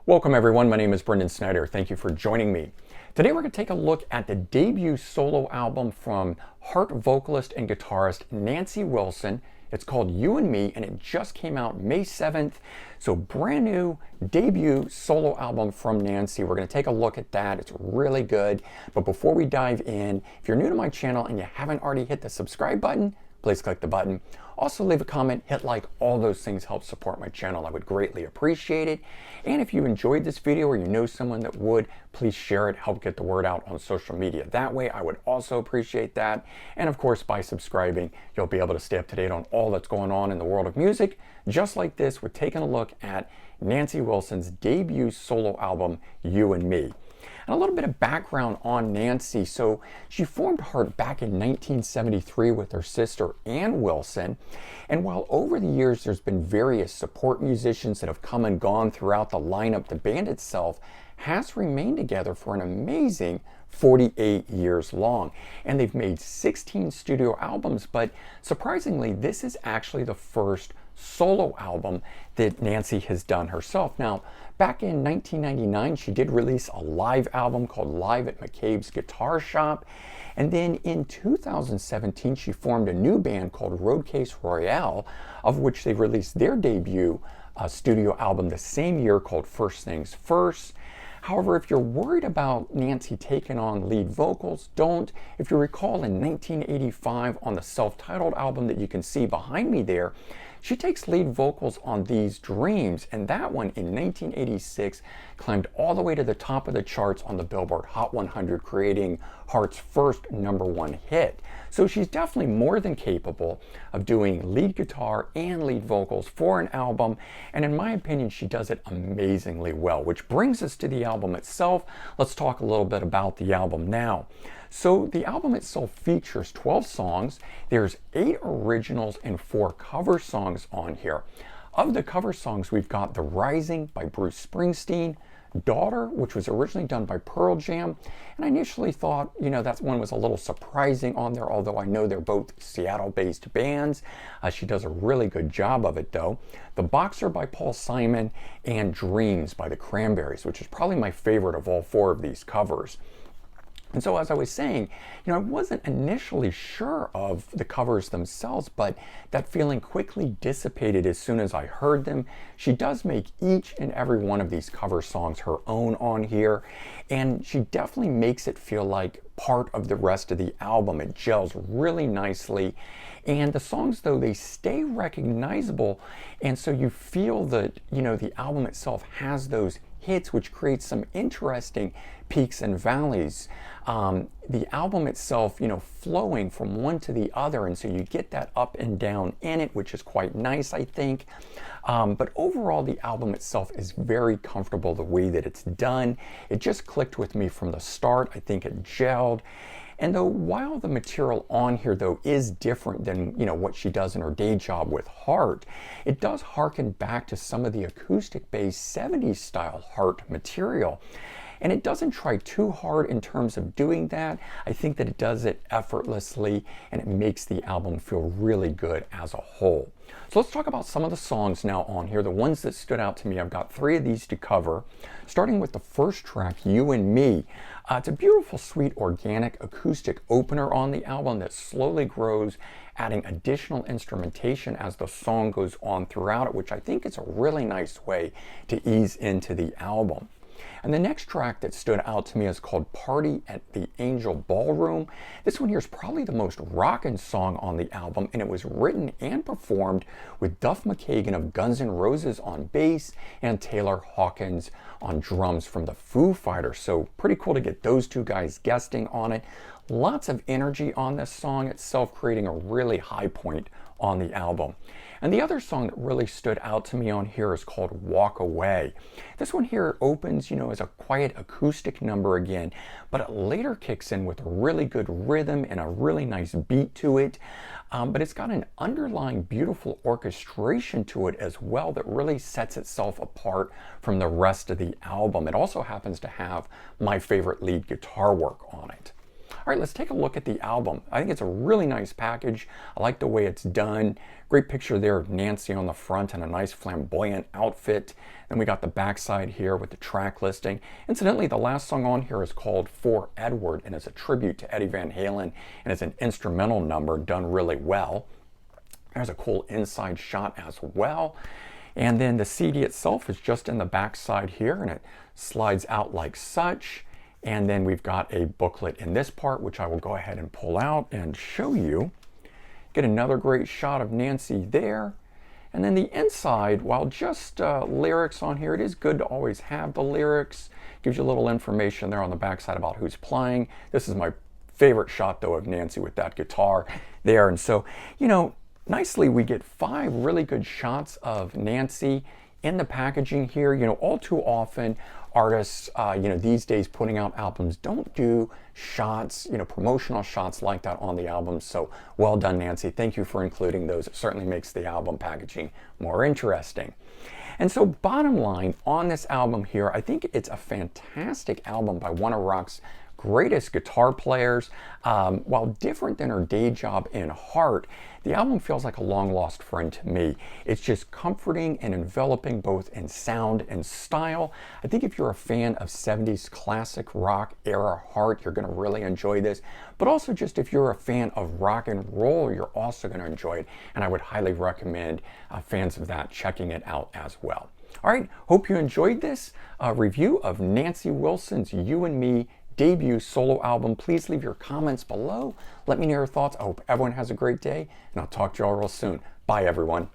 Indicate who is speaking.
Speaker 1: Welcome everyone, my name is Brendan Snyder. Thank you for joining me. Today we're going to take a look at the debut solo album from Heart vocalist and guitarist Nancy Wilson. It's called You and Me and it just came out May 7th. So brand new debut solo album from Nancy. We're going to take a look at that. It's really good. But before we dive in, if you're new to my channel and you haven't already hit the subscribe button, please click the button. Also leave a comment, hit like, all those things help support my channel. I would greatly appreciate it. And if you enjoyed this video or you know someone that would, please share it, help get the word out on social media. That way I would also appreciate that. And of course, by subscribing, you'll be able to stay up to date on all that's going on in the world of music. Just like this, we're taking a look at Nancy Wilson's debut solo album, You and Me. And a little bit of background on Nancy. So she formed Heart back in 1973 with her sister Ann Wilson. And while over the years there's been various support musicians that have come and gone throughout the lineup, the band itself has remained together for an amazing 48 years long. And they've made 16 studio albums, but surprisingly, this is actually the first solo album that Nancy has done herself. Now, back in 1999, she did release a live album called Live at McCabe's Guitar Shop. And then in 2017, she formed a new band called Roadcase Royale, of which they released their debut studio album the same year called First Things First. However, if you're worried about Nancy taking on lead vocals, don't. If you recall, in 1985 on the self-titled album that you can see behind me there, she takes lead vocals on These Dreams, and that one in 1986 climbed all the way to the top of the charts on the Billboard Hot 100, creating Heart's first #1 hit. So she's definitely more than capable of doing lead guitar and lead vocals for an album, and in my opinion, she does it amazingly well, which brings us to the album itself. Let's talk a little bit about the album now. So the album itself features 12 songs. There's 8 originals and 4 cover songs on here. Of the cover songs, we've got The Rising by Bruce Springsteen, Daughter, which was originally done by Pearl Jam. And I initially thought, that one was a little surprising on there, although I know they're both Seattle-based bands. She does a really good job of it, though. The Boxer by Paul Simon, and Dreams by the Cranberries, which is probably my favorite of all 4 of these covers. And so as I was saying, I wasn't initially sure of the covers themselves, but that feeling quickly dissipated as soon as I heard them. She does make each and every one of these cover songs her own on here, and she definitely makes it feel like part of the rest of the album. It gels really nicely. And the songs, though, they stay recognizable, and so you feel that, the album itself has those hits, which creates some interesting peaks and valleys. The album itself, flowing from one to the other, and so you get that up and down in it, which is quite nice, I think. But overall, the album itself is very comfortable the way that it's done. It just clicked with me from the start. I think it gelled. And though while the material on here, though, is different than, what she does in her day job with Heart, it does harken back to some of the acoustic-based 70s style Heart material. And it doesn't try too hard in terms of doing that. I think that it does it effortlessly, and it makes the album feel really good as a whole. So let's talk about some of the songs now on here, the ones that stood out to me. I've got 3 of these to cover, starting with the first track, You and Me. It's a beautiful, sweet, organic acoustic opener on the album that slowly grows, adding additional instrumentation as the song goes on throughout it, which I think is a really nice way to ease into the album. And the next track that stood out to me is called Party at the Angel Ballroom. This one here is probably the most rockin' song on the album, and it was written and performed with Duff McKagan of Guns N' Roses on bass and Taylor Hawkins on drums from the Foo Fighters. So pretty cool to get those 2 guys guesting on it. Lots of energy on this song itself, creating a really high point on the album. And the other song that really stood out to me on here is called Walk Away. This one here opens, as a quiet acoustic number again, but it later kicks in with a really good rhythm and a really nice beat to it. But it's got an underlying beautiful orchestration to it as well that really sets itself apart from the rest of the album. It also happens to have my favorite lead guitar work on it. All right, let's take a look at the album. I think it's a really nice package. I like the way it's done. Great picture there of Nancy on the front in a nice flamboyant outfit. Then we got the backside here with the track listing. Incidentally, the last song on here is called For Edward, and it's a tribute to Eddie Van Halen, and it's an instrumental number done really well. There's a cool inside shot as well. And then the CD itself is just in the backside here, and it slides out like such. And then we've got a booklet in this part, which I will go ahead and pull out and show you. Get another great shot of Nancy there. And then the inside, while just lyrics on here, it is good to always have the lyrics. Gives you a little information there on the backside about who's playing. This is my favorite shot, though, of Nancy with that guitar there. And so, you know, nicely we get 5 really good shots of Nancy in the packaging here. You know, all too often artists, you know, these days putting out albums don't do shots, you know, promotional shots like that on the album. So well done, Nancy. Thank you for including those. It certainly makes the album packaging more interesting. And so bottom line on this album here, I think it's a fantastic album by one of rock's greatest guitar players. While different than her day job in Heart, the album feels like a long lost friend to me. It's just comforting and enveloping both in sound and style. I think if you're a fan of 70s classic rock era Heart, you're going to really enjoy this. But also just if you're a fan of rock and roll, you're also going to enjoy it. And I would highly recommend fans of that checking it out as well. All right, hope you enjoyed this review of Nancy Wilson's You and Me debut solo album. Please leave your comments below. Let me know your thoughts. I hope everyone has a great day, and I'll talk to you all real soon. Bye, everyone.